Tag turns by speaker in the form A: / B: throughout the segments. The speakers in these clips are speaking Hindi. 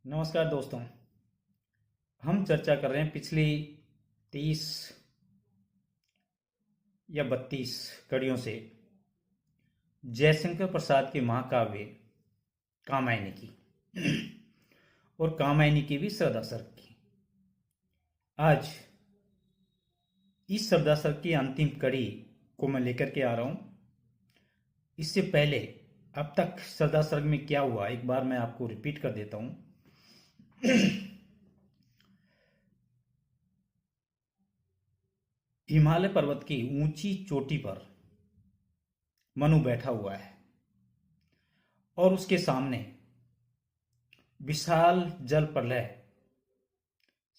A: नमस्कार दोस्तों। हम चर्चा कर रहे हैं पिछली 30 या 32 कड़ियों से जयशंकर प्रसाद के महाकाव्य कामायनी की और कामायनी की भी श्रद्धा सर्ग की। आज इस श्रद्धा सर्ग की अंतिम कड़ी को मैं लेकर के आ रहा हूं। इससे पहले अब तक श्रद्धा सर्ग में क्या हुआ एक बार मैं आपको रिपीट कर देता हूं। हिमालय पर्वत की ऊंची चोटी पर मनु बैठा हुआ है और उसके सामने विशाल जल प्रलय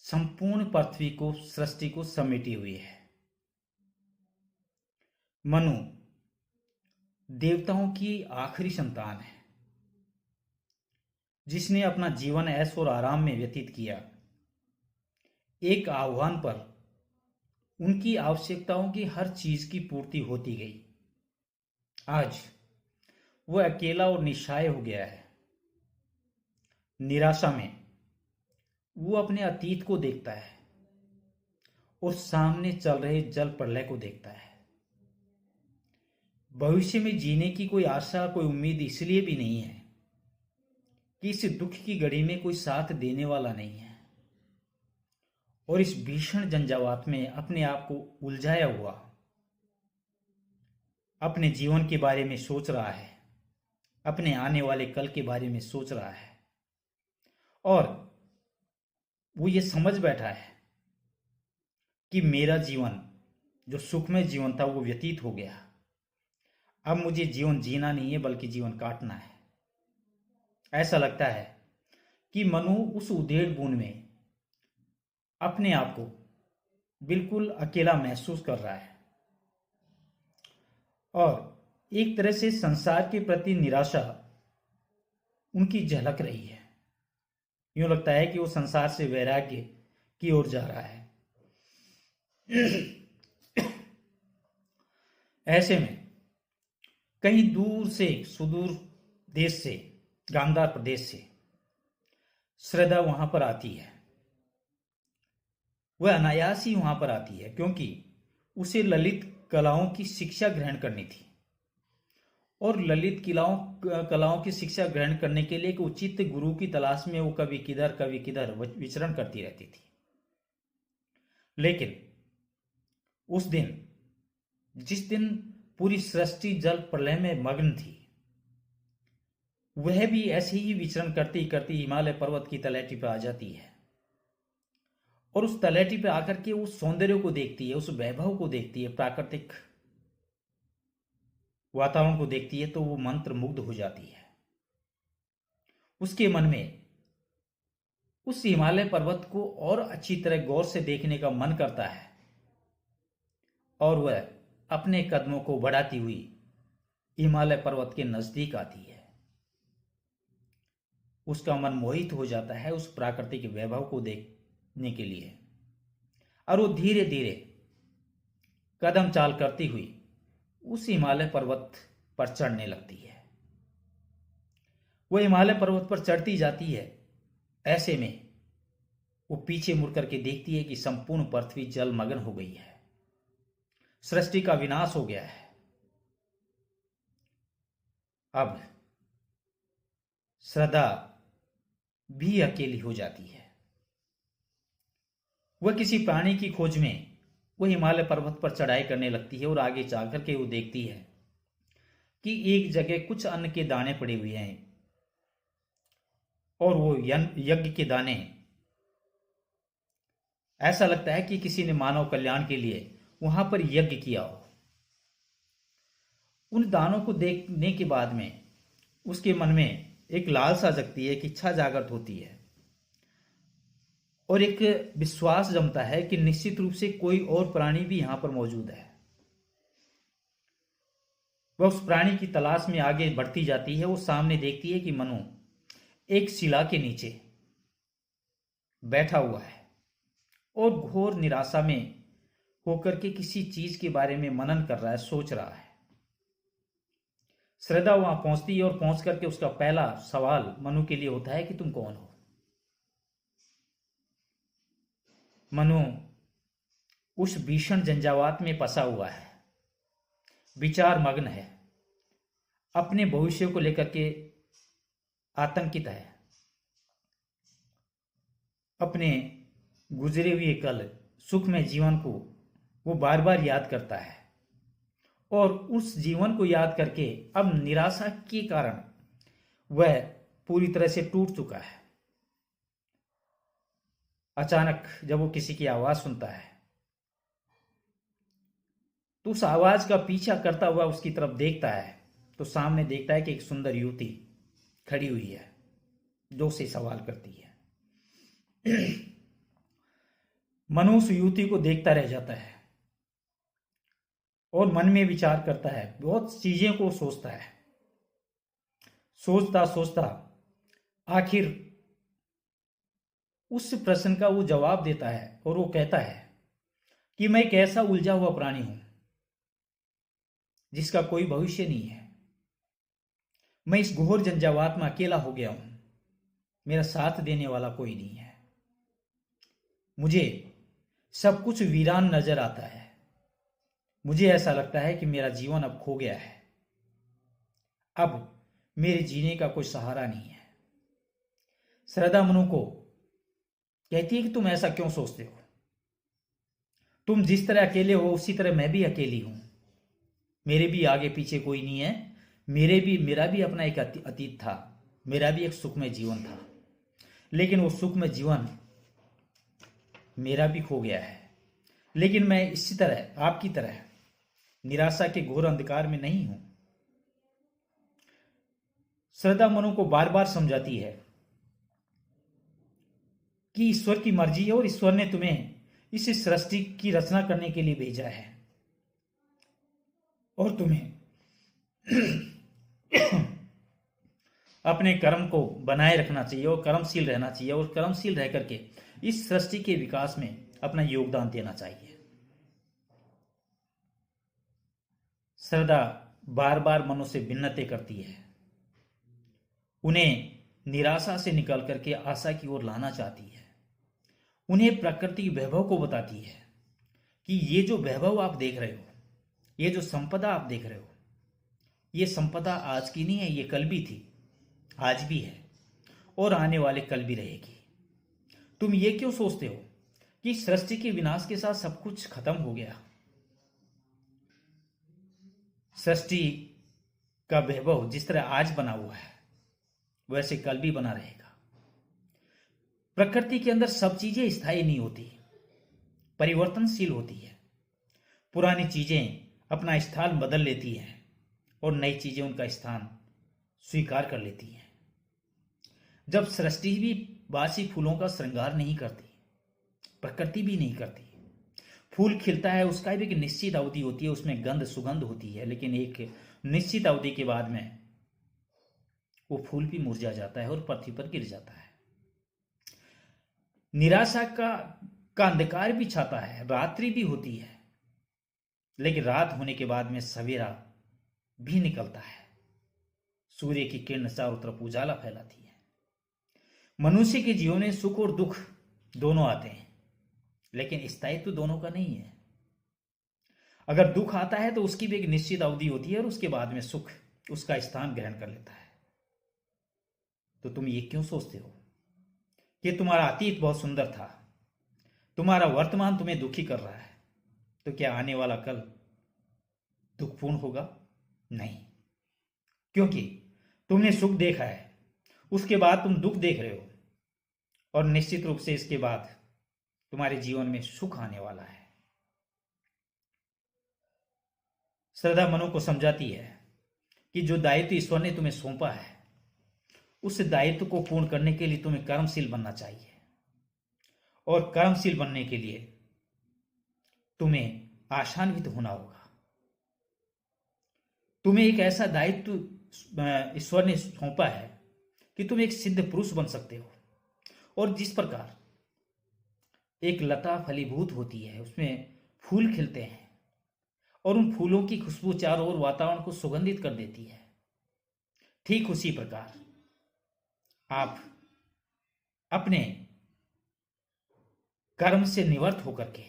A: संपूर्ण पृथ्वी को सृष्टि को समेटी हुई है। मनु देवताओं की आखिरी संतान है जिसने अपना जीवन ऐश और आराम में व्यतीत किया। एक आह्वान पर उनकी आवश्यकताओं की हर चीज की पूर्ति होती गई। आज वह अकेला और निस्सहाय हो गया है। निराशा में वो अपने अतीत को देखता है और सामने चल रहे जल प्रलय को देखता है। भविष्य में जीने की कोई आशा कोई उम्मीद इसलिए भी नहीं है कि इस दुख की घड़ी में कोई साथ देने वाला नहीं है और इस भीषण झंझावात में अपने आप को उलझाया हुआ अपने जीवन के बारे में सोच रहा है, अपने आने वाले कल के बारे में सोच रहा है और वो ये समझ बैठा है कि मेरा जीवन जो सुखमय जीवन था वो व्यतीत हो गया। अब मुझे जीवन जीना नहीं है बल्कि जीवन काटना है। ऐसा लगता है कि मनु उस उधेड़ बुन में अपने आप को बिल्कुल अकेला महसूस कर रहा है और एक तरह से संसार के प्रति निराशा उनकी झलक रही है। यूं लगता है कि वो संसार से वैराग्य की ओर जा रहा है। ऐसे में कहीं दूर से सुदूर देश से गांधार प्रदेश से श्रद्धा वहां पर आती है। वह अनायास ही वहां पर आती है क्योंकि उसे ललित कलाओं की शिक्षा ग्रहण करनी थी और ललित कलाओं की शिक्षा ग्रहण करने के लिए एक उचित गुरु की तलाश में वो कभी किधर विचरण करती रहती थी। लेकिन उस दिन जिस दिन पूरी सृष्टि जल प्रलय में मग्न थी वह भी ऐसे ही विचरण करती करती हिमालय पर्वत की तलहटी पर आ जाती है और उस तलहटी पे आकर के उस सौंदर्य को देखती है, उस वैभव को देखती है, प्राकृतिक वातावरण को देखती है तो वो मंत्र मुग्ध हो जाती है। उसके मन में उस हिमालय पर्वत को और अच्छी तरह गौर से देखने का मन करता है और वह अपने कदमों को बढ़ाती हुई हिमालय पर्वत के नजदीक आती है। उसका मन मोहित हो जाता है उस प्राकृतिक वैभव को देखने के लिए और वो धीरे धीरे कदम चाल करती हुई उस हिमालय पर्वत पर चढ़ने लगती है। वह हिमालय पर्वत पर चढ़ती जाती है। ऐसे में वो पीछे मुड़ करके देखती है कि संपूर्ण पृथ्वी जलमग्न हो गई है, सृष्टि का विनाश हो गया है। अब श्रद्धा भी अकेली हो जाती है। वह किसी प्राणी की खोज में वह हिमालय पर्वत पर चढ़ाई करने लगती है और आगे जाकर के वो देखती है कि एक जगह कुछ अन्न के दाने पड़े हुए हैं और वो यज्ञ के दाने, ऐसा लगता है कि किसी ने मानव कल्याण के लिए वहां पर यज्ञ किया हो। उन दानों को देखने के बाद में उसके मन में एक लालसा जगती है, एक इच्छा जागृत होती है और एक विश्वास जमता है कि निश्चित रूप से कोई और प्राणी भी यहां पर मौजूद है। वह उस प्राणी की तलाश में आगे बढ़ती जाती है। वो सामने देखती है कि मनु एक शिला के नीचे बैठा हुआ है और घोर निराशा में होकर के किसी चीज के बारे में मनन कर रहा है, सोच रहा है। श्रद्धा वहां पहुंचती है और पहुंच करके उसका पहला सवाल मनु के लिए होता है कि तुम कौन हो। मनु उस भीषण झंझावात में फंसा हुआ है, विचार मग्न है, अपने भविष्य को लेकर के आतंकित है, अपने गुजरे हुए कल सुखमय जीवन को वो बार बार याद करता है और उस जीवन को याद करके अब निराशा के कारण वह पूरी तरह से टूट चुका है। अचानक जब वो किसी की आवाज सुनता है तो उस आवाज का पीछा करता हुआ उसकी तरफ देखता है तो सामने देखता है कि एक सुंदर युवती खड़ी हुई है जो उसे सवाल करती है। मनु उस युवती को देखता रह जाता है और मन में विचार करता है, बहुत चीजें को सोचता है। सोचता सोचता आखिर उस प्रश्न का वो जवाब देता है और वो कहता है कि मैं एक ऐसा उलझा हुआ प्राणी हूं जिसका कोई भविष्य नहीं है। मैं इस घोर झंझावात में अकेला हो गया हूं, मेरा साथ देने वाला कोई नहीं है। मुझे सब कुछ वीरान नजर आता है। मुझे ऐसा लगता है कि मेरा जीवन अब खो गया है, अब मेरे जीने का कोई सहारा नहीं है। श्रद्धा मनु को कहती है कि तुम ऐसा क्यों सोचते हो? तुम जिस तरह अकेले हो उसी तरह मैं भी अकेली हूं। मेरे भी आगे पीछे कोई नहीं है। मेरा भी अपना एक अतीत था, मेरा भी एक सुखमय जीवन था, लेकिन वो सुखमय जीवन मेरा भी खो गया है। लेकिन मैं इसी तरह आपकी तरह निराशा के घोर अंधकार में नहीं हूं। श्रद्धा मनु को बार बार समझाती है कि ईश्वर की मर्जी है और ईश्वर ने तुम्हें इस सृष्टि की रचना करने के लिए भेजा है और तुम्हें अपने कर्म को बनाए रखना चाहिए और कर्मशील रहना चाहिए और कर्मशील रह करके इस सृष्टि के विकास में अपना योगदान देना चाहिए। श्रद्धा बार बार मनु से विनती करती है, उन्हें निराशा से निकल करके आशा की ओर लाना चाहती है, उन्हें प्रकृति वैभव को बताती है कि ये जो वैभव आप देख रहे हो, ये जो संपदा आप देख रहे हो, ये संपदा आज की नहीं है, ये कल भी थी, आज भी है और आने वाले कल भी रहेगी। तुम ये क्यों सोचते हो कि सृष्टि के विनाश के साथ सब कुछ खत्म हो गया? सृष्टि का वैभव जिस तरह आज बना हुआ है वैसे कल भी बना रहेगा। प्रकृति के अंदर सब चीजें स्थायी नहीं होती, परिवर्तनशील होती है। पुरानी चीजें अपना स्थान बदल लेती हैं और नई चीजें उनका स्थान स्वीकार कर लेती हैं। जब सृष्टि भी बासी फूलों का श्रृंगार नहीं करती, प्रकृति भी नहीं करती। फूल खिलता है, उसका भी एक निश्चित अवधि होती है, उसमें गंध सुगंध होती है, लेकिन एक निश्चित अवधि के बाद में वो फूल भी मुरझा जाता है और पृथ्वी पर गिर जाता है। निराशा का अंधकार भी छाता है, रात्रि भी होती है, लेकिन रात होने के बाद में सवेरा भी निकलता है। सूर्य की किरण चारों तरफ उजाला फैलाती है। मनुष्य के जीवन में सुख और दुख दोनों आते हैं, लेकिन स्थायित्व दोनों का नहीं है। अगर दुख आता है तो उसकी भी एक निश्चित अवधि होती है और उसके बाद में सुख उसका स्थान ग्रहण कर लेता है। तो तुम ये क्यों सोचते हो कि तुम्हारा अतीत बहुत सुंदर था, तुम्हारा वर्तमान तुम्हें दुखी कर रहा है, तो क्या आने वाला कल दुखपूर्ण होगा? नहीं, क्योंकि तुमने सुख देखा है, उसके बाद तुम दुख देख रहे हो और निश्चित रूप से इसके बाद तुम्हारे जीवन में सुख आने वाला है। श्रद्धा मनु को समझाती है कि जो दायित्व ईश्वर ने तुम्हें सौंपा है उस दायित्व को पूर्ण करने के लिए तुम्हें कर्मशील बनना चाहिए और कर्मशील बनने के लिए तुम्हें आशान्वित होना होगा। तुम्हें एक ऐसा दायित्व ईश्वर ने सौंपा है कि तुम एक सिद्ध पुरुष बन सकते हो और जिस प्रकार एक लता फलीभूत होती है, उसमें फूल खिलते हैं और उन फूलों की खुशबू चारों ओर वातावरण को सुगंधित कर देती है, ठीक उसी प्रकार आप अपने कर्म से निवर्त होकर के,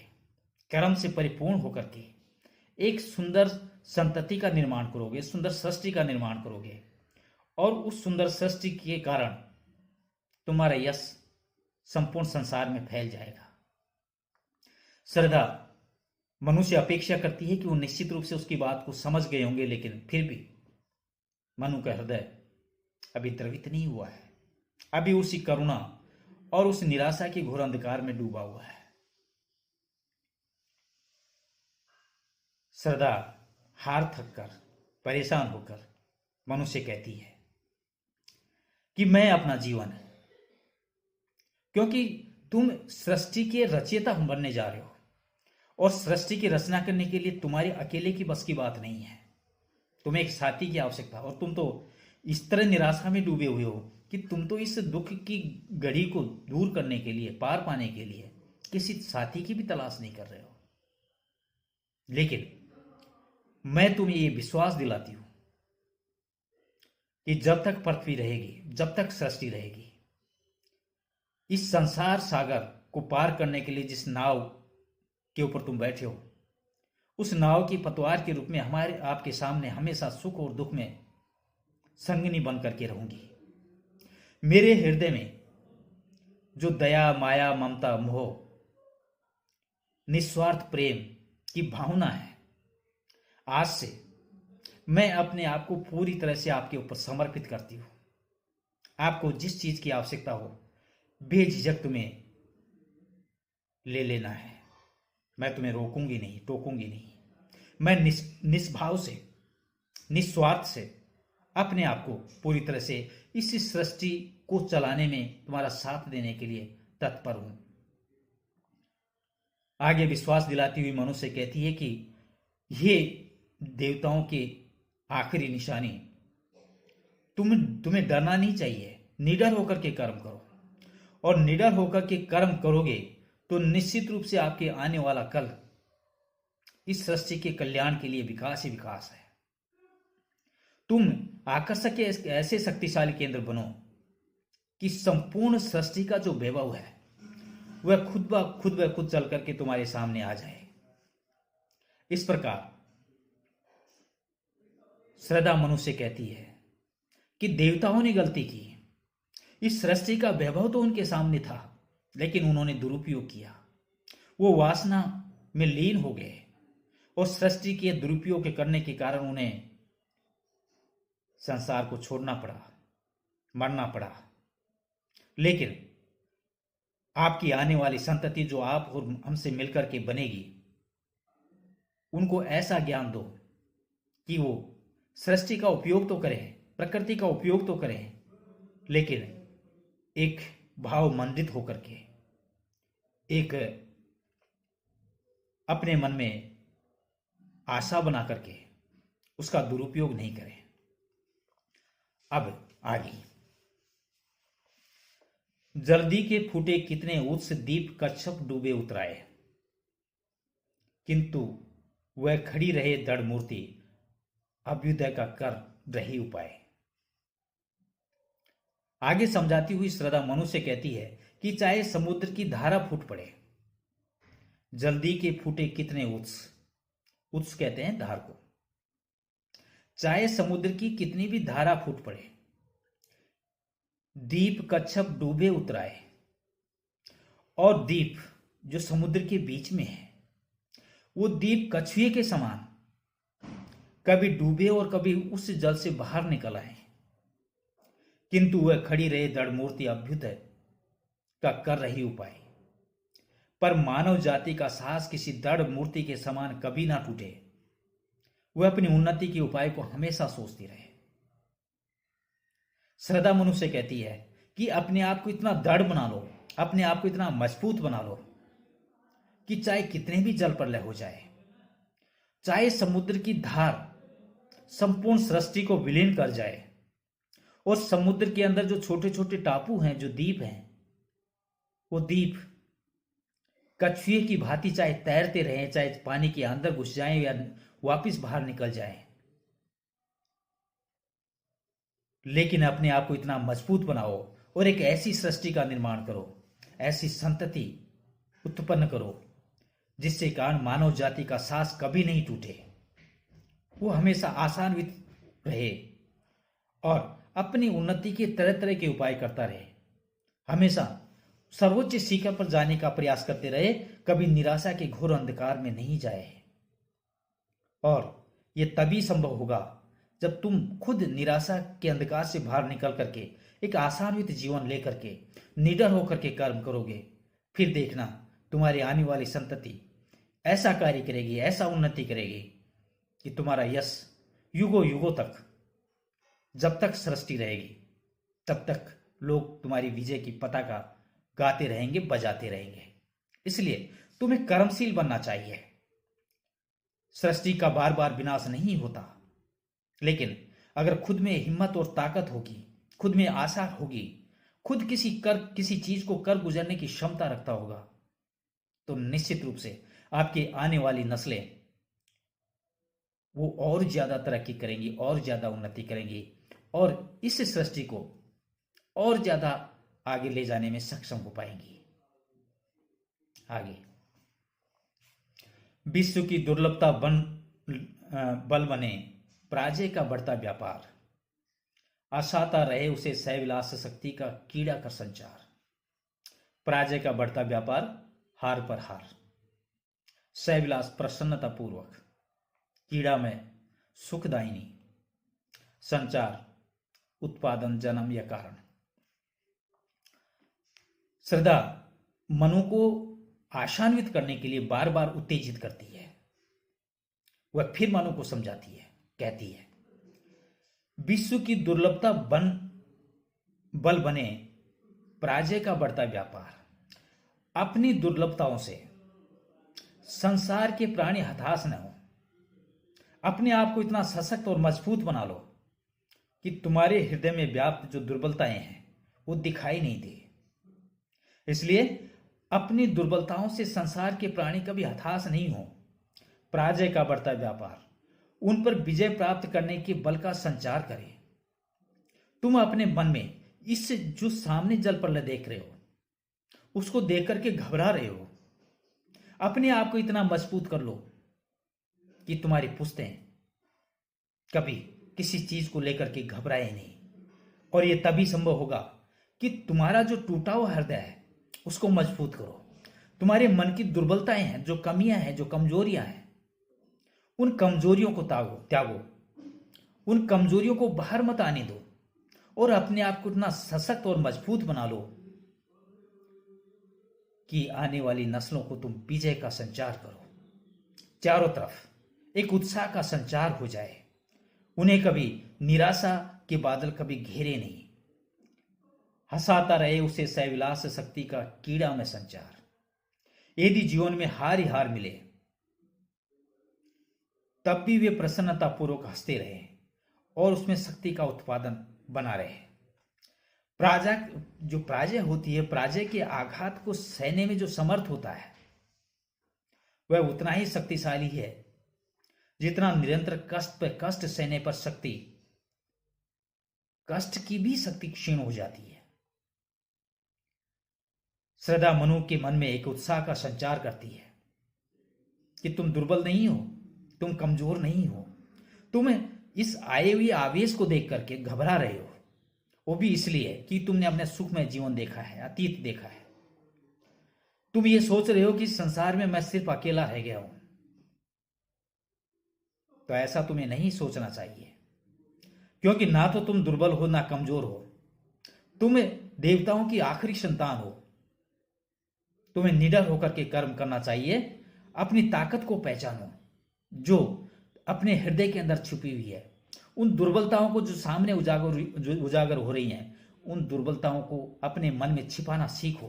A: कर्म से परिपूर्ण होकर के एक सुंदर संतति का निर्माण करोगे, सुंदर सृष्टि का निर्माण करोगे, और उस सुंदर सृष्टि के कारण तुम्हारा यश संपूर्ण संसार में फैल जाएगा। श्रद्धा मनुष्य अपेक्षा करती है कि वो निश्चित रूप से उसकी बात को समझ गए होंगे, लेकिन फिर भी मनु का हृदय अभी द्रवित नहीं हुआ है, अभी उसी करुणा और उस निराशा के घोर अंधकार में डूबा हुआ है। श्रद्धा हार थक कर, परेशान होकर मनुष्य कहती है कि मैं अपना जीवन, क्योंकि तुम सृष्टि के रचयिता बनने जा रहे हो और सृष्टि की रचना करने के लिए तुम्हारे अकेले की बस की बात नहीं है, तुम्हें एक साथी की आवश्यकता। और तुम तो इस तरह निराशा में डूबे हुए हो कि तुम तो इस दुख की घड़ी को दूर करने के लिए, पार पाने के लिए किसी साथी की भी तलाश नहीं कर रहे हो। लेकिन मैं तुम्हें ये विश्वास दिलाती हूं कि जब तक पृथ्वी रहेगी, जब तक सृष्टि रहेगी, इस संसार सागर को पार करने के लिए जिस नाव के ऊपर तुम बैठे हो, उस नाव की पतवार के रूप में हमारे आपके सामने हमेशा सुख और दुख में संगनी बन करके रहूंगी। मेरे हृदय में जो दया, माया, ममता, मोह, निस्वार्थ प्रेम की भावना है, आज से मैं अपने आप को पूरी तरह से आपके ऊपर समर्पित करती हूं। आपको जिस चीज की आवश्यकता हो बेझिझक तुम्हें ले लेना है। मैं तुम्हें रोकूंगी नहीं, टोकूंगी नहीं। मैं निष्भाव से, निस्वार्थ से अपने आप को पूरी तरह से इस सृष्टि को चलाने में तुम्हारा साथ देने के लिए तत्पर हूं। आगे विश्वास दिलाती हुई मनुष्य कहती है कि ये देवताओं की आखिरी निशानी, तुम्हें डरना नहीं चाहिए, निडर होकर के कर्म करो, और निडर होकर के कर्म करोगे तो निश्चित रूप से आपके आने वाला कल इस सृष्टि के कल्याण के लिए विकास ही विकास है। तुम आकर्षक के ऐसे शक्तिशाली केंद्र बनो कि संपूर्ण सृष्टि का जो वैभव है वह खुद ब खुद चल करके तुम्हारे सामने आ जाए। इस प्रकार श्रद्धा मनुष्य कहती है कि देवताओं ने गलती की, इस सृष्टि का वैभव तो उनके सामने था, लेकिन उन्होंने दुरुपयोग किया, वो वासना में लीन हो गए और सृष्टि के दुरुपयोग करने के कारण उन्हें संसार को छोड़ना पड़ा, मरना पड़ा। लेकिन आपकी आने वाली संतति जो आप और हमसे मिलकर के बनेगी, उनको ऐसा ज्ञान दो कि वो सृष्टि का उपयोग तो करें, प्रकृति का उपयोग तो करें, लेकिन एक भाव मंडित होकर के, एक अपने मन में आशा बना करके उसका दुरुपयोग नहीं करें। अब आगे, जल्दी के फूटे कितने उत्स दीप कच्छप डूबे उतराए, किंतु वह खड़ी रहे दृढ़ मूर्ति अभ्युदय का कर रही उपाय। आगे समझाती हुई श्रद्धा मनुष्य कहती है कि चाहे समुद्र की धारा फूट पड़े, जल्दी के फूटे कितने उत्स, उत्स कहते हैं धार को, चाहे समुद्र की कितनी भी धारा फूट पड़े, दीप कच्छप डूबे उतराए, और दीप जो समुद्र के बीच में है वो दीप कछुए के समान कभी डूबे और कभी उस जल से बाहर निकल आए, किंतु वह खड़ी रहे दृढ़ मूर्ति अभ्युदय का कर रही उपाय। पर मानव जाति का साहस किसी दृढ़ मूर्ति के समान कभी ना टूटे, वह अपनी उन्नति के उपाय को हमेशा सोचती रहे। श्रद्धा मनुष्य कहती है कि अपने आप को इतना दृढ़ बना लो, अपने आप को इतना मजबूत बना लो कि चाहे कितने भी जल प्रलय हो जाए, चाहे समुद्र की धार संपूर्ण सृष्टि को विलीन कर जाए, और समुद्र के अंदर जो छोटे छोटे टापू हैं, जो द्वीप हैं, वो द्वीप कछुए की भांति चाहे तैरते रहें, चाहे पानी के अंदर घुस जाएं या वापस बाहर निकल जाएं, लेकिन अपने आप को इतना मजबूत बनाओ और एक ऐसी सृष्टि का निर्माण करो, ऐसी संतति उत्पन्न करो, जिससे कारण मानव जाति का साहस कभी नहीं टूटे, वो हमेशा आशान्वित रहे और अपनी उन्नति के तरह तरह के उपाय करता रहे, हमेशा सर्वोच्च शिखर पर जाने का प्रयास करते रहे, कभी निराशा के घोर अंधकार में नहीं जाए। और यह तभी संभव होगा जब तुम खुद निराशा के अंधकार से बाहर निकल करके एक आशान्वित जीवन लेकर के निडर होकर के कर्म करोगे। फिर देखना तुम्हारी आने वाली संतति ऐसा कार्य करेगी, ऐसा उन्नति करेगी कि तुम्हारा यश युगों युगों तक, जब तक सृष्टि रहेगी तब तक लोग तुम्हारी विजय की पताका गाते रहेंगे, बजाते रहेंगे। इसलिए तुम्हें कर्मशील बनना चाहिए। सृष्टि का बार बार विनाश नहीं होता, लेकिन अगर खुद में हिम्मत और ताकत होगी, खुद में आशा होगी, खुद किसी चीज को कर गुजरने की क्षमता रखता होगा, तो निश्चित रूप से आपकी आने वाली नस्लें वो और ज्यादा तरक्की करेंगी, और ज्यादा उन्नति करेंगी और इस सृष्टि को और ज्यादा आगे ले जाने में सक्षम हो पाएंगी। आगे, विश्व की दुर्लभता बल बने, पराजय का बढ़ता व्यापार, आशाता रहे उसे सैविलास शक्ति का कीड़ा कर संचार। पराजय का बढ़ता व्यापार, हार पर हार, सैविलास प्रसन्नता पूर्वक, कीड़ा में सुखदायिनी, संचार उत्पादन जन्म या कारण। श्रद्धा मनु को आशान्वित करने के लिए बार बार उत्तेजित करती है। वह फिर मनु को समझाती है, कहती है, विश्व की दुर्लभता बल बने, पराजय का बढ़ता व्यापार। अपनी दुर्लभताओं से संसार के प्राणी हताश न हो। अपने आप को इतना सशक्त और मजबूत बना लो कि तुम्हारे हृदय में व्याप्त जो दुर्बलताएं हैं वो दिखाई नहीं दे। इसलिए अपनी दुर्बलताओं से संसार के प्राणी कभी हताश नहीं हो। पराजय का बढ़ता व्यापार, उन पर विजय प्राप्त करने के बल का संचार करें। तुम अपने मन में इस जो सामने जल प्रलय देख रहे हो उसको देख करके घबरा रहे हो, अपने आप को इतना मजबूत कर लो कि तुम्हारी पुश्तें कभी किसी चीज को लेकर के घबराए नहीं। और यह तभी संभव होगा कि तुम्हारा जो टूटा हुआ हृदय है उसको मजबूत करो। तुम्हारे मन की दुर्बलताएं हैं, जो कमियां हैं, जो कमजोरियां हैं, उन कमजोरियों को त्यागो, उन कमजोरियों को बाहर मत आने दो और अपने आप को इतना सशक्त और मजबूत बना लो कि आने वाली नस्लों को तुम विजय का संचार करो। चारों तरफ एक उत्साह का संचार हो जाए, उन्हें कभी निराशा के बादल कभी घेरे नहीं। हंसाता रहे उसे सैविलास शक्ति का कीड़ा में संचार। यदि जीवन में हार ही हार मिले तब भी वे प्रसन्नता पूर्वक हंसते रहे और उसमें शक्ति का उत्पादन बना रहे। जो पराजय होती है, पराजय के आघात को सहने में जो समर्थ होता है वह उतना ही शक्तिशाली है जितना निरंतर कष्ट पर कष्ट सहने पर कष्ट की भी शक्ति क्षीण हो जाती है। श्रद्धा मनु के मन में एक उत्साह का संचार करती है कि तुम दुर्बल नहीं हो, तुम कमजोर नहीं हो। तुम इस आए हुए आवेश को देख करके घबरा रहे हो, वो भी इसलिए कि तुमने अपने सुखमय जीवन देखा है, अतीत देखा है। तुम ये सोच रहे हो कि संसार में मैं सिर्फ अकेला रह गया हूं। तो ऐसा तुम्हें नहीं सोचना चाहिए, क्योंकि ना तो तुम दुर्बल हो ना कमजोर हो। तुम देवताओं की आखिरी संतान हो। तुम्हें निडर होकर के कर्म करना चाहिए। अपनी ताकत को पहचानो जो अपने हृदय के अंदर छुपी हुई है। उन दुर्बलताओं को जो सामने उजागर हो रही हैं, उन दुर्बलताओं को अपने मन में छिपाना सीखो,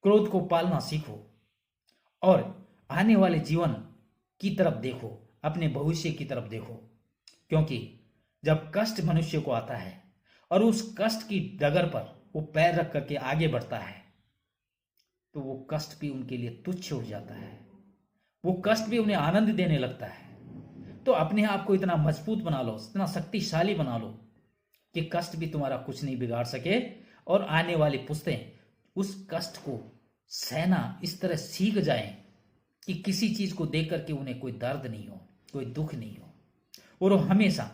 A: क्रोध को पालना सीखो और आने वाले जीवन की तरफ देखो, अपने भविष्य की तरफ देखो। क्योंकि जब कष्ट मनुष्य को आता है और उस कष्ट की डगर पर वो पैर रख करके आगे बढ़ता है तो वो कष्ट भी उनके लिए तुच्छ हो जाता है, वो कष्ट भी उन्हें आनंद देने लगता है। तो अपने आप को इतना मजबूत बना लो, इतना शक्तिशाली बना लो कि कष्ट भी तुम्हारा कुछ नहीं बिगाड़ सके और आने वाली पुश्तें उस कष्ट को सेना इस तरह सीख जाए कि किसी चीज को देख करके उन्हें कोई दर्द नहीं हो, कोई दुख नहीं हो, और वो हमेशा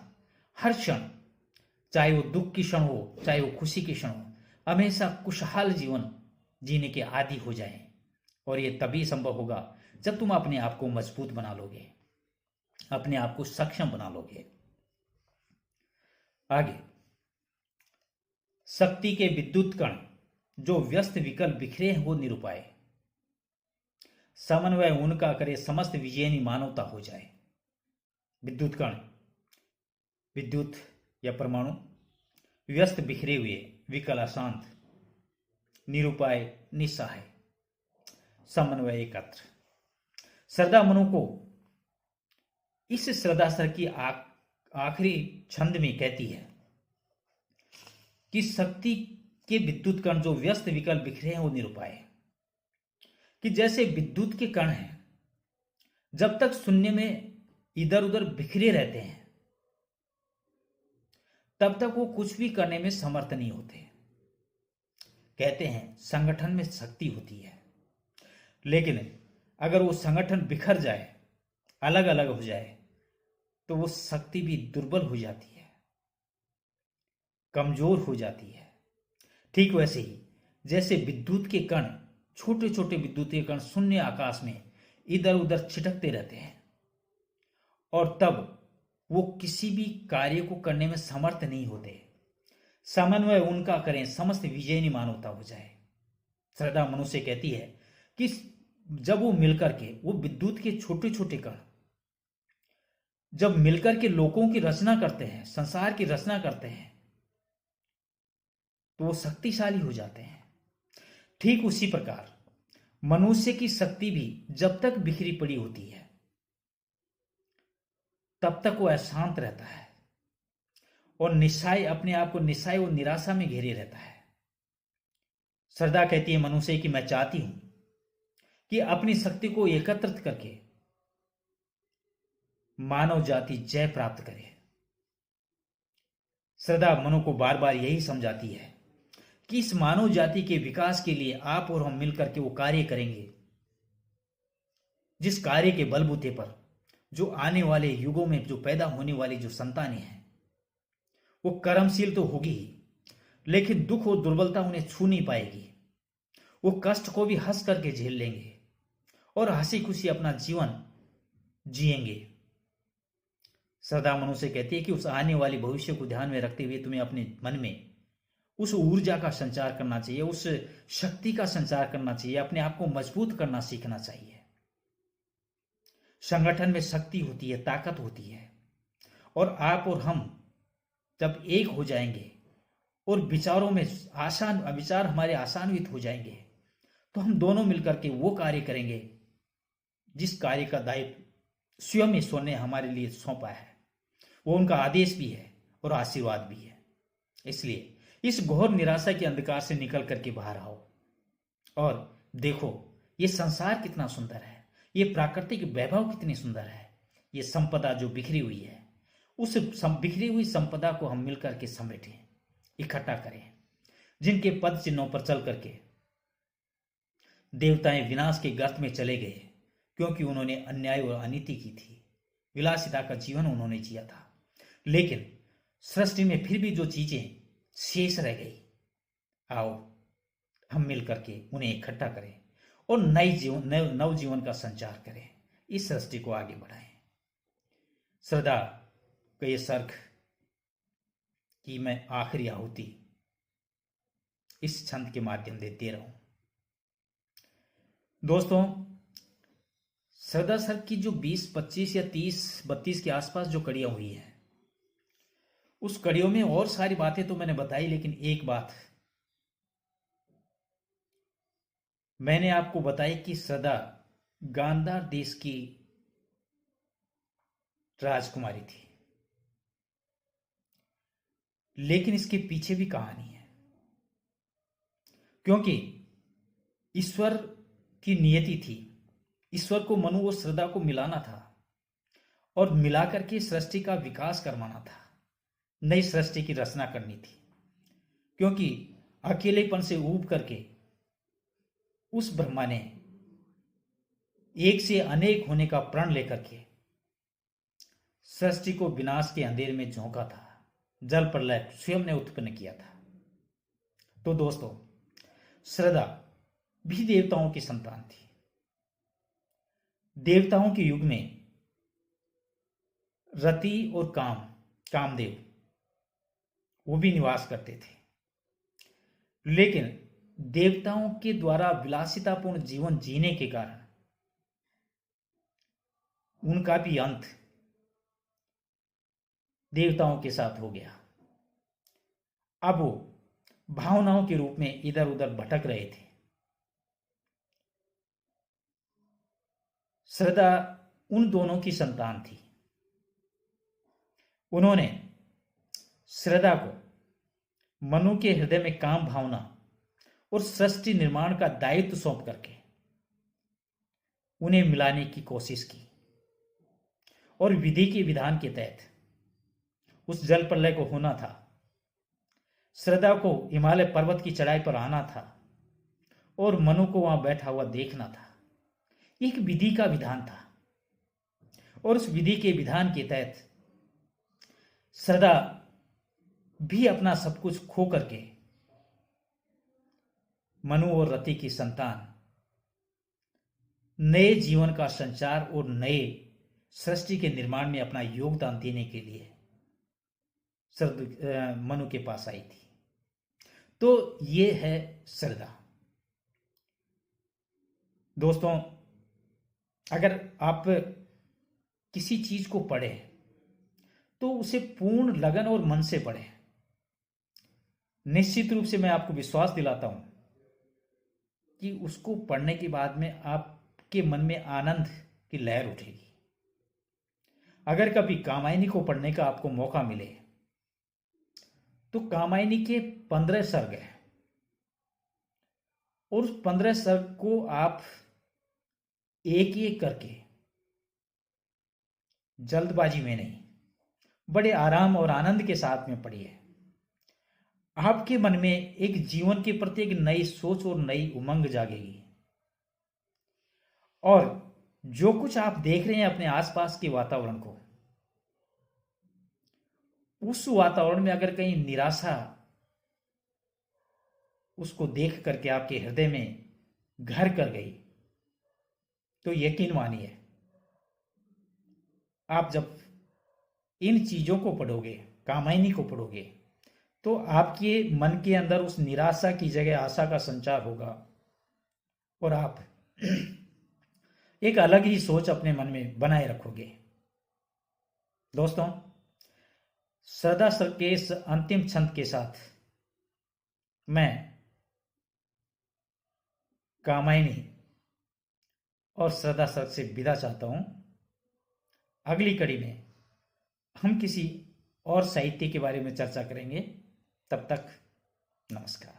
A: हर क्षण, चाहे वो दुख की क्षण हो चाहे वो खुशी की क्षण हो, हमेशा खुशहाल जीवन जीने के आदी हो जाएं। और ये तभी संभव होगा जब तुम अपने आप को मजबूत बना लोगे, अपने आप को सक्षम बना लोगे। आगे, शक्ति के विद्युत कण जो व्यस्त विकल बिखरे हो निरुपाय, समन्वय उनका करे समस्त विजयनी मानवता हो जाए। विद्युत कण, विद्युत या परमाणु, व्यस्त बिखरे हुए, विकल अशांत, निरुपाय निस्सहाय, समन्वय एकत्र। श्रद्धा मनु को इस श्रद्धा सर की आखिरी छंद में कहती है कि शक्ति के विद्युत कण जो व्यस्त विकल बिखरे हैं वो निरुपाय, कि जैसे विद्युत के कण हैं, जब तक शून्य में इधर उधर बिखरे रहते हैं तब तक वो कुछ भी करने में समर्थ नहीं होते। कहते हैं संगठन में शक्ति होती है, लेकिन अगर वो संगठन बिखर जाए, अलग अलग हो जाए, तो वो शक्ति भी दुर्बल हो जाती है, कमजोर हो जाती है। ठीक वैसे ही जैसे विद्युत के कण, छोटे छोटे विद्युत के कण शून्य आकाश में इधर उधर छिटकते रहते हैं और तब वो किसी भी कार्य को करने में समर्थ नहीं होते। समन्वय उनका करें समस्त विजयनी मानवता हो जाए। श्रद्धा मनुष्य कहती है कि जब वो मिलकर के, वो विद्युत के छोटे छोटे कण जब मिलकर के लोगों की रचना करते हैं, संसार की रचना करते हैं, तो वो शक्तिशाली हो जाते हैं। ठीक उसी प्रकार मनुष्य की शक्ति भी जब तक बिखरी पड़ी होती है तब तक वो अशांत रहता है और निस्सहाय, अपने आप को निस्सहाय और निराशा में घेरे रहता है। श्रद्धा कहती है मनुष्य कि मैं चाहती हूं कि अपनी शक्ति को एकत्रित करके मानव जाति जय प्राप्त करे। श्रद्धा मनु को बार बार यही समझाती है कि इस मानव जाति के विकास के लिए आप और हम मिलकर के वो कार्य करेंगे, जिस कार्य के बलबूते पर जो आने वाले युगों में जो पैदा होने वाली जो संतानें हैं वो कर्मशील तो होगी ही, लेकिन दुख और दुर्बलता उन्हें छू नहीं पाएगी। वो कष्ट को भी हंस करके झेल लेंगे और हंसी खुशी अपना जीवन जिएंगे। श्रद्धा मनुष्य कहती है कि उस आने वाले भविष्य को ध्यान में रखते हुए तुम्हें अपने मन में उस ऊर्जा का संचार करना चाहिए, उस शक्ति का संचार करना चाहिए, अपने आप को मजबूत करना सीखना चाहिए। संगठन में शक्ति होती है, ताकत होती है, और आप और हम जब एक हो जाएंगे और विचारों में विचार हमारे आसान्वित हो जाएंगे तो हम दोनों मिलकर के वो कार्य करेंगे जिस कार्य का दायित्व स्वयं ईश्वर ने हमारे लिए सौंपा है। वो उनका आदेश भी है और आशीर्वाद भी है। इसलिए इस घोर निराशा के अंधकार से निकल करके बाहर आओ और देखो ये संसार कितना सुंदर है, ये प्राकृतिक वैभव कितनी सुंदर है, ये संपदा जो बिखरी हुई है, उस बिखरी हुई संपदा को हम मिलकर के समेटें, इकट्ठा करें। जिनके पद चिन्हों पर चल करके देवताएं विनाश के गर्त में चले गए क्योंकि उन्होंने अन्याय और अनीति की थी, विलासिता का जीवन उन्होंने जिया था, लेकिन सृष्टि में फिर भी जो चीजें शेष रह गई, आओ हम मिलकर के उन्हें इकट्ठा करें और नव जीवन का संचार करें, इस सृष्टि को आगे बढ़ाएं। श्रद्धा का ये सर्ग कि मैं आखिरी आहुति इस छंद के माध्यम से दे रहा हूं। दोस्तों, श्रद्धा सर्ग की जो 20, 25 या 30, 32 के आसपास जो कड़ियां हुई हैं, उस कड़ियों में और सारी बातें तो मैंने बताई, लेकिन एक बात मैंने आपको बताई कि श्रद्धा गांधार देश की राजकुमारी थी, लेकिन इसके पीछे भी कहानी है, क्योंकि ईश्वर की नियति थी, ईश्वर को मनु और श्रद्धा को मिलाना था और मिलाकर के सृष्टि का विकास करवाना था, नई सृष्टि की रचना करनी थी। क्योंकि अकेलेपन से ऊब करके उस ब्रह्मा ने एक से अनेक होने का प्रण लेकर के सृष्टि को विनाश के अंधेरे में झोंका था। जल प्रलय स्वयं ने उत्पन्न किया था। तो दोस्तों, श्रद्धा भी देवताओं की संतान थी। देवताओं के युग में रति और कामदेव वो भी निवास करते थे, लेकिन देवताओं के द्वारा विलासितापूर्ण जीवन जीने के कारण उनका भी अंत देवताओं के साथ हो गया। अब वो भावनाओं के रूप में इधर उधर भटक रहे थे। श्रद्धा उन दोनों की संतान थी। उन्होंने श्रद्धा को मनु के हृदय में काम भावना और सृष्टि निर्माण का दायित्व सौंप करके उन्हें मिलाने की कोशिश की और विधि के विधान के तहत उस जल प्रलय को होना था। श्रद्धा को हिमालय पर्वत की चढ़ाई पर आना था और मनु को वहां बैठा हुआ देखना था। एक विधि का विधान था और उस विधि के विधान के तहत श्रद्धा भी अपना सब कुछ खो करके मनु और रति की संतान नए जीवन का संचार और नए सृष्टि के निर्माण में अपना योगदान देने के लिए मनु के पास आई थी। तो ये है श्रद्धा। दोस्तों, अगर आप किसी चीज को पढ़ें तो उसे पूर्ण लगन और मन से पढ़ें। निश्चित रूप से मैं आपको विश्वास दिलाता हूं कि उसको पढ़ने के बाद में आपके मन में आनंद की लहर उठेगी। अगर कभी कामायनी को पढ़ने का आपको मौका मिले तो कामायनी के 15 सर्ग हैं और उस 15 सर्ग को आप एक एक करके, जल्दबाजी में नहीं, बड़े आराम और आनंद के साथ में पढ़िए। आपके मन में एक जीवन के प्रति एक नई सोच और नई उमंग जागेगी। और जो कुछ आप देख रहे हैं अपने आसपास के वातावरण को, उस वातावरण में अगर कहीं निराशा उसको देख करके आपके हृदय में घर कर गई तो यकीन मानिए, आप जब इन चीजों को पढ़ोगे, कामायनी को पढ़ोगे, तो आपके मन के अंदर उस निराशा की जगह आशा का संचार होगा और आप एक अलग ही सोच अपने मन में बनाए रखोगे। दोस्तों, श्रद्धा सर के इस अंतिम छंद के साथ मैं कामायनी और श्रद्धा सर से विदा चाहता हूं। अगली कड़ी में हम किसी और साहित्य के बारे में चर्चा करेंगे। तब तक नमस्कार।